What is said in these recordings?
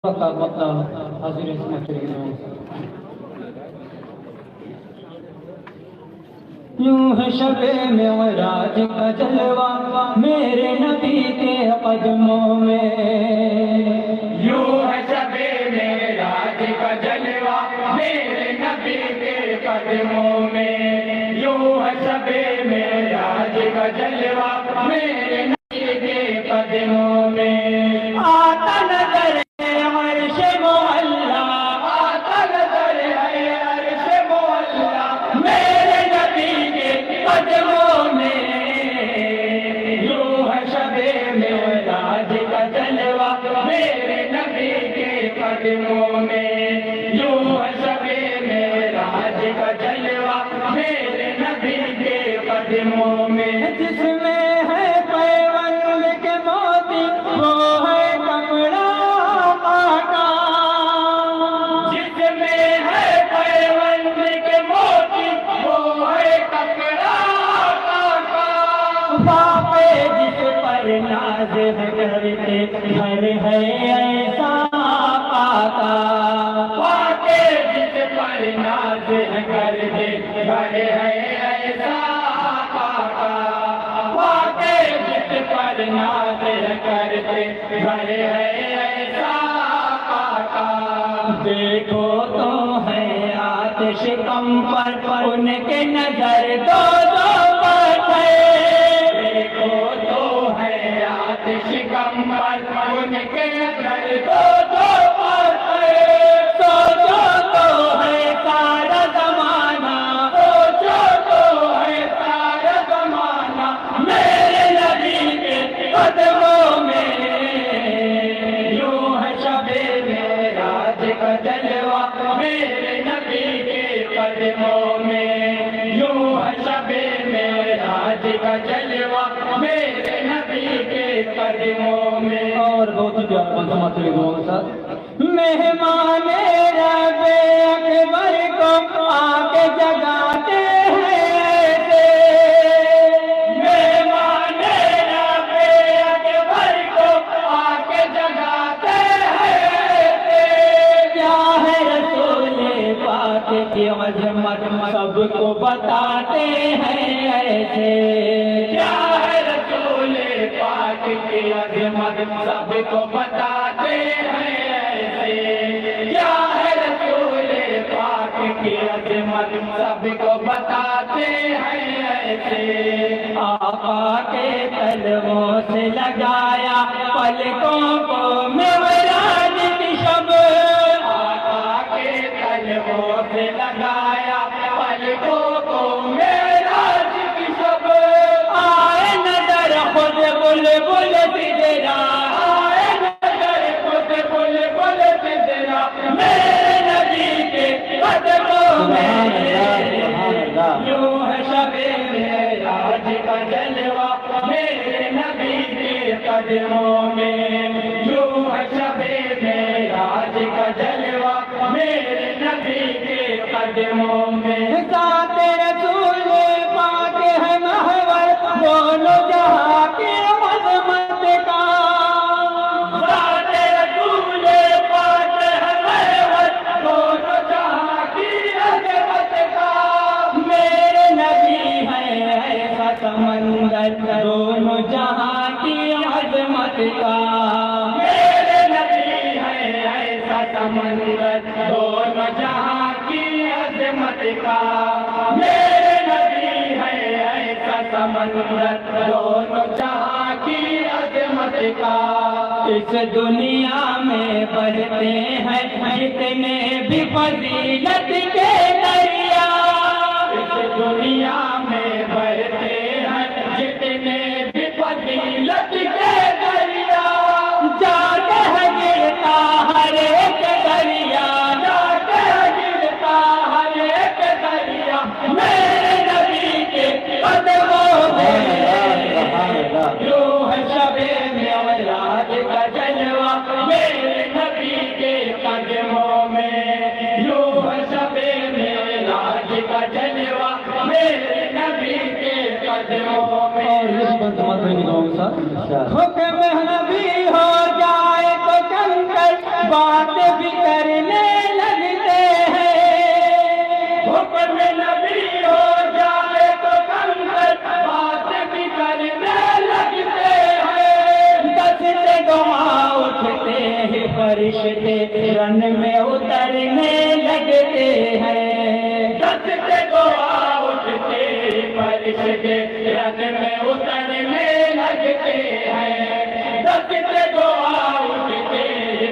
حاضر اسمت یوں ہے شب معراج کا جلوہ میرے نبی کے قدموں میں، یوں ہے شب معراج کا جلوہ میرے نبی کے قدموں میں، یوں ہے شب معراج کا جلوہ میرے نبی کے قدموں میں، آتا نظر ہے عرش معلا، آتا نظر ہے عرش معلا میرے نبی کے قدموں میں، یوں ہے شب معراج کا جلوہ میرے نبی کے قدموں میں، یوں ہے شب معراج کا جلوہ میرے نبی کے قدموں میں، جس میں ہے پیوند کے موتی وہ ہے کپڑا پاکا، جس میں ہے پیوند کے موتی وہ ہے کپڑا پاکا، باپے جس پر ناز کرتے گھر ہے ایسا پاکا، واقع جس پر ناز کر دے گھر ہے ایسا پاکا، واقع جس پر ناز کر دے گھر ہے ایسا پاکا، دیکھو تو ہے آتش کم پر ان کے نظر دو دو پر ہے، دیکھو تو ہے آتش کم پر ان کے گھر دو دو پر ہے، سوچو تو ہے سارا زمانہ، سوچو تو ہے سارا زمانہ میرے نبی کے قدموں میں، یوں ہے شب معراج کا جلوہ میرے نبی کے قدموں میں، یوں ہے شب معراج کا جلوہ میرے نبی کے قدموں میں، اور بہت ہی پیارا بندہ ماتری دعا کے ساتھ مہمان رب اکبر کو آ کے جگاتے ہیں ایسے، مہمان رب اکبر کو آ کے جگاتے ہیں، کیا ہے رسول پاک کی عظمت سب کو بتاتے ہیں ایسے، کیا ہے رسول پاک کی عظمت سب کو بتاتے ہیں ایسے، کیا ہے رسول پاک کی عظمت سب کو بتاتے ہیں ایسے، آقا کے قدموں سے لگایا پلکوں کو معراج کی شب، آقا کے قدموں سے لگایا پلکوں کو معراج کی شب، آئے نظر خود بلبل سجدہ، آئے نظر خود بلبل سجدہ میرے نبی کے قدموں میں، یوں ہے شب معراج کا جلوہ میرے نبی کے قدموں میں، یوں ہے شب معراج کا جلوہ میرے نبی کے قدموں میں، ذات رسول پاک ہے محور دونوں جہاں کی عظمت کا، ذات رسول پاک ہے محور دونوں جہاں کی عظمت کا، میرے نبی ہے ایسا سمندر دونوں جہاں کی عظمت کا، میرے نبی ہے ایسا سمندر دونوں جہاں کی عظمت کا، میرے نبی ہے ایسا سمندر دونوں جہاں کی عظمت کا، اس دنیا میں بڑھتے ہیں جتنے بھی فضیلت کے دریا، اس دنیا میں بہتے ہیں جتنے بھی فضیلت کے دریا، جاتے ہے گرتا ہر ایک دریا، جاتے گرتا ہر ایک دریا میرے نبی کے قدموں میں، یوں ہے شب معراج کا جلوہ میرے نبی کے قدموں میں، یوں ہے شب معراج کا جلوہ میرے نبی کے قدموں میں، حکم نبی ہو جائے تو کنکر بات بھی کرنے لگتے ہیں، حکم نبی ہو جائے تو کنکر بات بھی کرنے لگتے ہیں، دستے دعا اٹھتے ہیں فرشتے رن میں اترنے لگتے ہیں، دستے دعا اٹھتے فرشتے رن میں اترنے لگتے ہیں، دستے دعا اٹھتے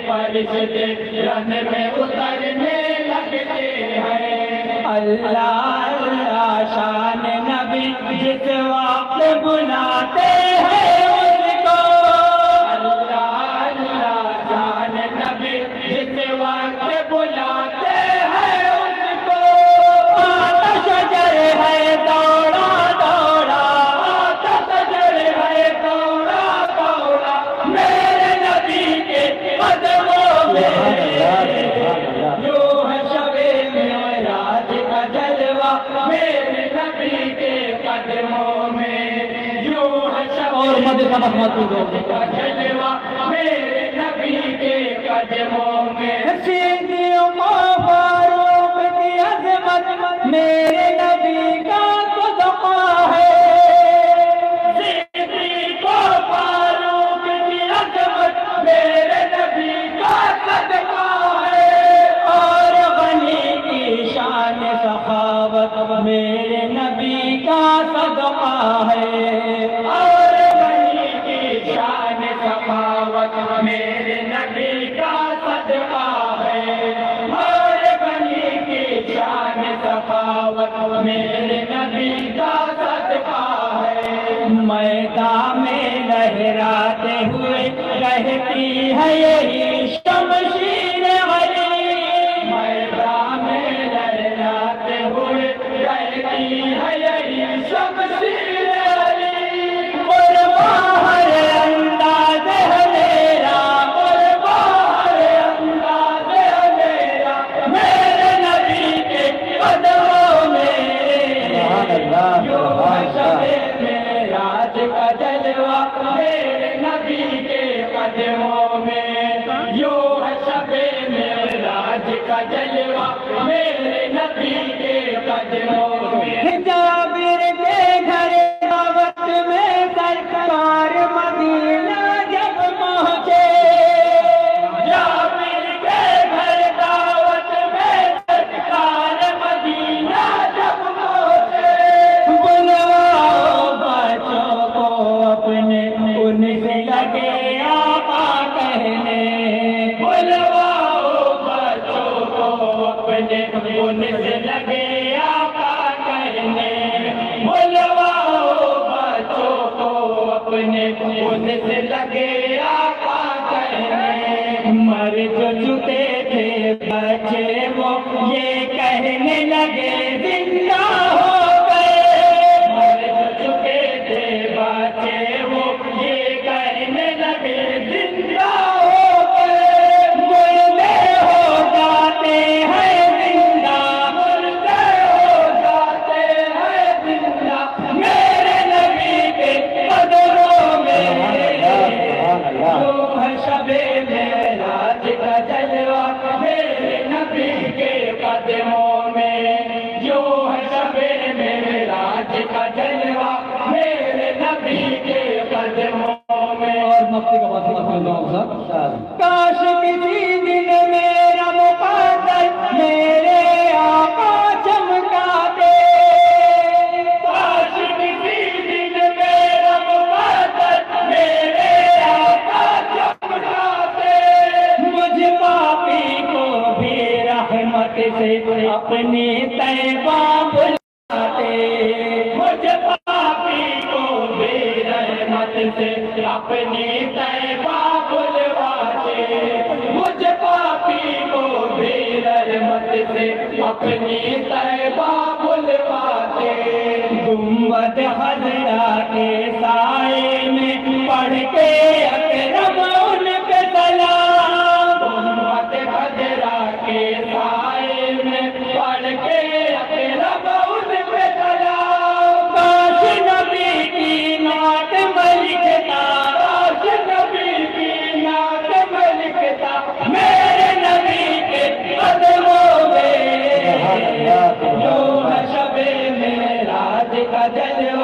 فرشتے رن میں اترنے لگتے ہیں۔ اللہ اللہ شان نبی جس وقت بلاتے ہیں اس کو، اللہ اللہ جان نبی جس وقت بلاتے ہیں اس کو، آتش جر ہے دوڑا دوڑا، آتش جر ہے دوڑا دوڑا میرے نبی کے قدموں میں، یوں ہے شب-ے معراج کا جلوہ میرے نبی کے قدموں میں، یوں ہے اور شب-ے مدد سبق مطلوب ہو کا جلوہ میرے نبی کے قدموں میں، صدیق فاروق کی عظمت میرے نبی کا صدقہ ہے، صدیق فاروق کی عظمت میرے نبی کا صدقہ ہے، اور غنی کی شان سخاوت میرے نبی کا صدقہ ہے، اور غنی کی شان سخاوت میرے نبی کا صدقہ ہے، اور غنی کی شان سخاوت میرے نبی کا صدقہ ہے۔ میدان میں لہراتے ہوئے رہتی ہے یہی شمشیر علی، میدان میں لہراتے ہوئے رہتی ہے یہی شمشیر علی، قربان ہر انداز ہے میرا، قربان انداز ہے میرا میرے نبی کے قدموں میں، یوں ہے شب-ے معراج کا جلوہ میرے نبی کے قدموں میں، یوں ہے شب-ے معراج کا جلوہ میرے نبی کے قدموں میں۔ جابر کے گھر دعوت میں سرکار مدینہ جب پہنچے، جابر کے گھر دعوت میں سرکار مدینہ جب پہنچے، بلواؤ بچوں کو اپنے ان سے لگے آقا کہنے، بلواؤ بچوں کو اپنے ان سے لگے آقا کہنے، بلواؤ بچوں کو اپنے ان سے لگے آقا کہنے، مر جو چکے تھے بچے وہ یہ کہنے لگے زندہ ہو گئے، مر چکے تھے بچے وہ یہ کہنے لگے زندہ ہو گئے، مردے ہو جاتے ہیں زندہ، مردے ہو جاتے ہیں زندہ میرے نبی کے قدموں میں، یوں ہے شب-ے معراج کا جلوہ میرے نبی کے قدموں میں، یوں ہے شب-ے معراج کا جلوہ میرے نبی کے قدموں میں۔ اور مفتی کا بات کاش کسی دن میرا مقدر میرے آقا چمکا دے، کاش کسی دن میرا مقدر میرے آقا چمکاتے، مجھ پاپی کو بھی رحمت سے اپنی طیبہ بلاتے، مجھ پاپی کو بھی رحمت سے اپنی طیبہ بلواتے، مجھ پاپی کو بھی رحمت سے اپنی طیبہ بلواتے، گنبد خضرا کے سائے میں پڑھ کے اکرم ان پہ سلام، گنبد خضرا کے سائے میں پڑھ کے اکرم ان پہ سلام، کاش نبی کی نعت میں لکھتا، کاش نبی کی نعت میں لکھتا میرے